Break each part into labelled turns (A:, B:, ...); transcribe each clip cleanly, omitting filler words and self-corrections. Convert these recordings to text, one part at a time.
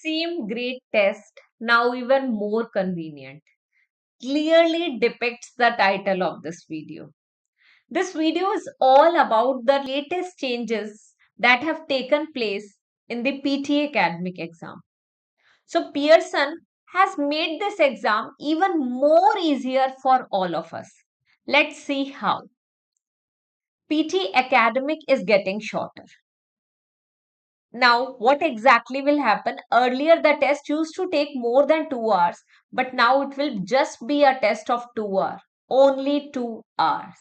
A: same great test, now even more convenient, clearly depicts the title of this video. This video is all about the latest changes that have taken place in the PTE academic exam. So Pearson has made this exam even more easier for all of us. Let's see how. PTE academic is getting shorter. Now, what exactly will happen? Earlier, the test used to take more than 2 hours, but now it will just be a test of 2 hours. Only 2 hours.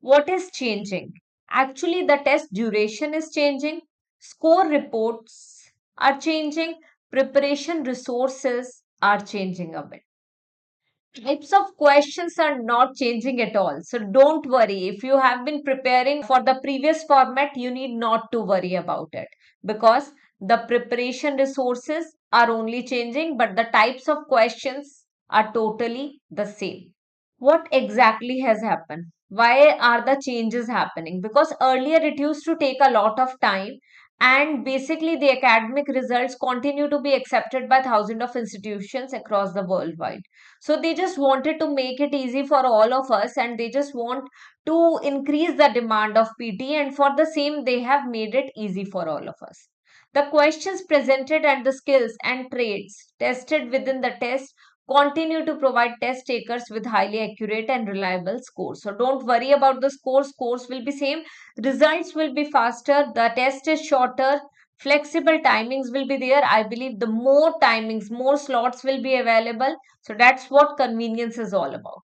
A: What is changing? Actually, the test duration is changing, score reports are changing, preparation resources are changing a bit. Types of questions are not changing at all. So don't worry. If you have been preparing for the previous format, you need not to worry about it because the preparation resources are only changing, but the types of questions are totally the same. What exactly has happened? Why are the changes happening? Because earlier it used to take a lot of time, and basically the academic results continue to be accepted by thousands of institutions across the worldwide. So they just wanted to make it easy for all of us, and they just want to increase the demand of PT, and for the same they have made it easy for all of us. The questions presented and the skills and traits tested within the test continue to provide test takers with highly accurate and reliable scores. So don't worry about the scores. Scores will be same. Results will be faster. The test is shorter. Flexible timings will be there. I believe the more timings, more slots will be available. So that's what convenience is all about.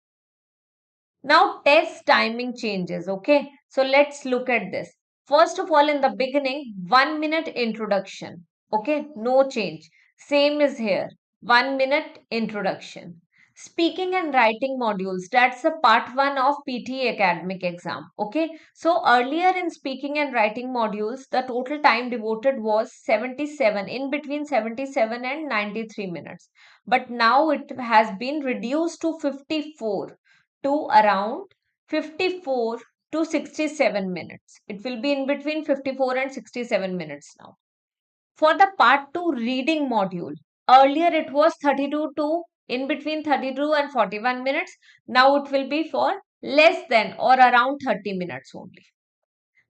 A: Now test timing changes. Okay. So let's look at this. First of all, in the beginning, 1 minute introduction. Okay. No change. Same is here. 1 minute introduction. Speaking and writing modules. That's the part 1 of PTE academic exam. Okay. So earlier in speaking and writing modules, the total time devoted was 77, in between 77 and 93 minutes. But now it has been reduced to 54, to around 54 to 67 minutes. It will be in between 54 and 67 minutes now. For the part 2 reading module, earlier it was 32 to in between 32 and 41 minutes. Now it will be for less than or around 30 minutes only.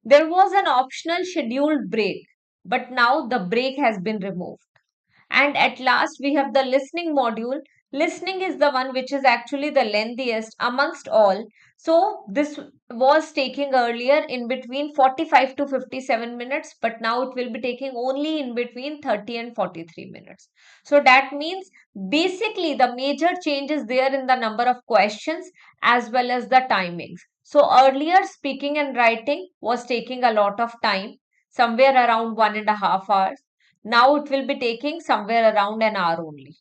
A: There was an optional scheduled break, but now the break has been removed. And at last, we have the listening module. Listening is the one which is actually the lengthiest amongst all. So, this was taking earlier in between 45 to 57 minutes, but now it will be taking only in between 30 and 43 minutes. So, that means basically the major change is there in the number of questions as well as the timings. So, earlier speaking and writing was taking a lot of time, somewhere around 1.5 hours. Now it will be taking somewhere around an hour only.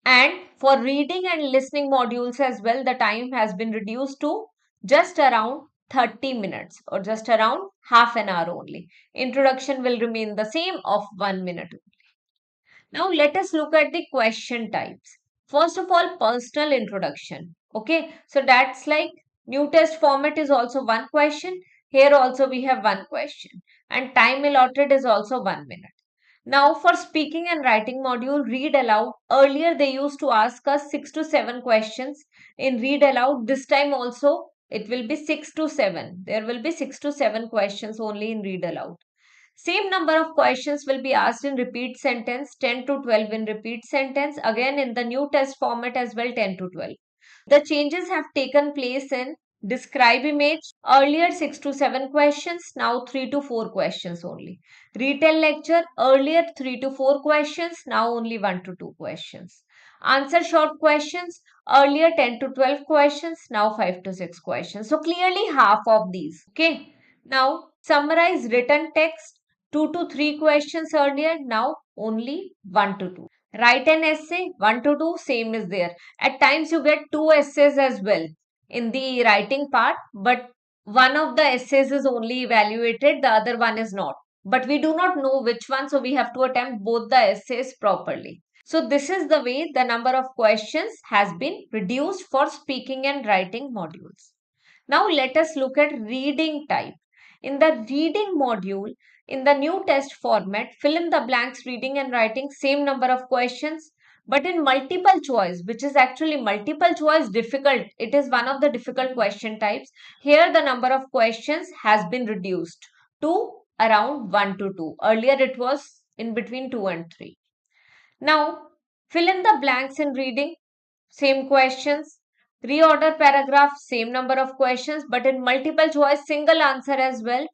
A: And for reading and listening modules as well, the time has been reduced to just around 30 minutes or just around half an hour only. Introduction will remain the same of 1 minute. Now let us look at the question types. First of all, personal introduction. Okay, so that's like new test format is also one question. Here also we have one question, and time allotted is also 1 minute. Now for speaking and writing module, read aloud. Earlier they used to ask us 6 to 7 questions in read aloud. This time also it will be 6 to 7. There will be 6 to 7 questions only in read aloud. Same number of questions will be asked in repeat sentence, 10 to 12 in repeat sentence. Again in the new test format as well, 10 to 12. The changes have taken place in describe image. Earlier 6 to 7 questions, now 3 to 4 questions only. Retell lecture, earlier 3 to 4 questions, now only 1 to 2 questions. Answer short questions, earlier 10 to 12 questions, now 5 to 6 questions. So clearly half of these. Okay. Now summarize written text, 2 to 3 questions earlier, now only 1 to 2. Write an essay, 1 to 2, same is there. At times you get 2 essays as well in the writing part, but one of the essays is only evaluated, the other one is not. But we do not know which one, so we have to attempt both the essays properly. So this is the way the number of questions has been reduced for speaking and writing modules. Now let us look at reading type. In the reading module, In the new test format, fill in the blanks reading and writing same number of questions, but in multiple choice, which is actually multiple choice difficult. It is one of the difficult question types. Here the number of questions has been reduced to around 1 to 2. Earlier it was in between 2 and 3. Now, fill in the blanks in reading, same questions. Reorder paragraph, same number of questions, but in multiple choice, single answer as well.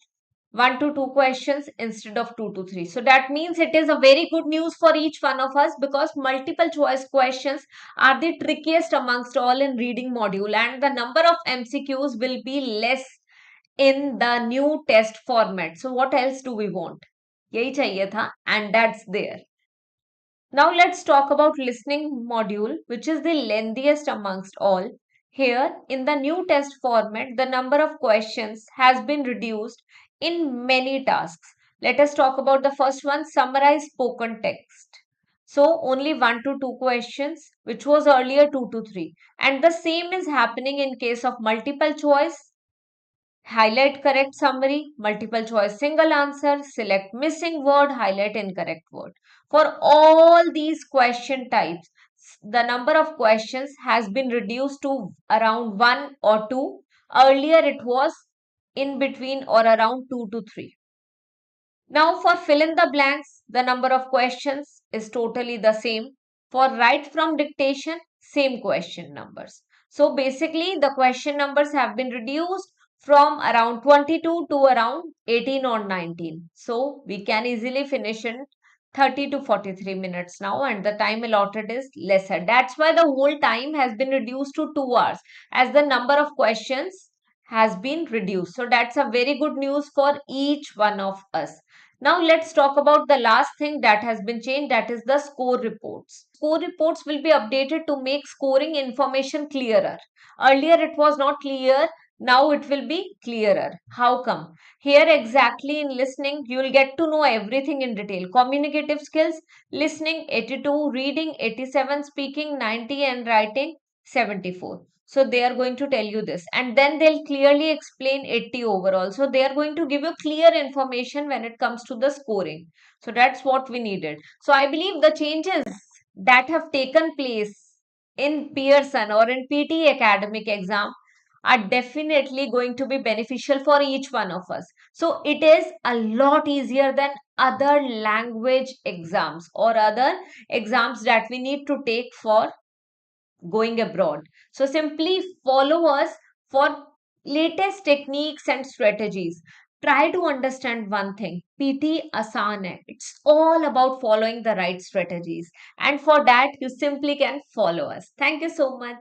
A: 1 to 2 questions instead of 2 to 3. So that means it is a very good news for each one of us, because multiple choice questions are the trickiest amongst all in reading module, and the number of MCQs will be less in the new test format. So what else do we want? Yahi chahiye tha, and that's there. Now let's talk about listening module, which is the lengthiest amongst all. Here, in the new test format, the number of questions has been reduced in many tasks. Let us talk about the first one, summarize spoken text. So, only 1 to 2 questions, which was earlier 2 to 3. And the same is happening in case of multiple choice, highlight correct summary, multiple choice single answer, select missing word, highlight incorrect word. For all these question types, the number of questions has been reduced to around 1 or 2. Earlier it was in between or around 2 to 3. Now for fill in the blanks, the number of questions is totally the same. For write from dictation, same question numbers. So basically the question numbers have been reduced from around 22 to around 18 or 19. So we can easily finish in 30 to 43 minutes now, and the time allotted is lesser. That's why the whole time has been reduced to 2 hours, as the number of questions has been reduced. So that's a very good news for each one of us. Now let's talk about the last thing that has been changed, that is the score reports. Score reports will be updated to make scoring information clearer. Earlier it was not clear, now it will be clearer. How come? Here exactly in listening you will get to know everything in detail. Communicative skills, listening 82, reading 87, speaking 90 and writing 74. So they are going to tell you this, and then they'll clearly explain 80 overall. So they are going to give you clear information when it comes to the scoring. So that's what we needed. So I believe the changes that have taken place in Pearson or in PTE academic exam are definitely going to be beneficial for each one of us. So it is a lot easier than other language exams or other exams that we need to take for going abroad. So simply follow us for latest techniques and strategies. Try to understand one thing. PT Asan hai. It's all about following the right strategies. And for that, you simply can follow us. Thank you so much.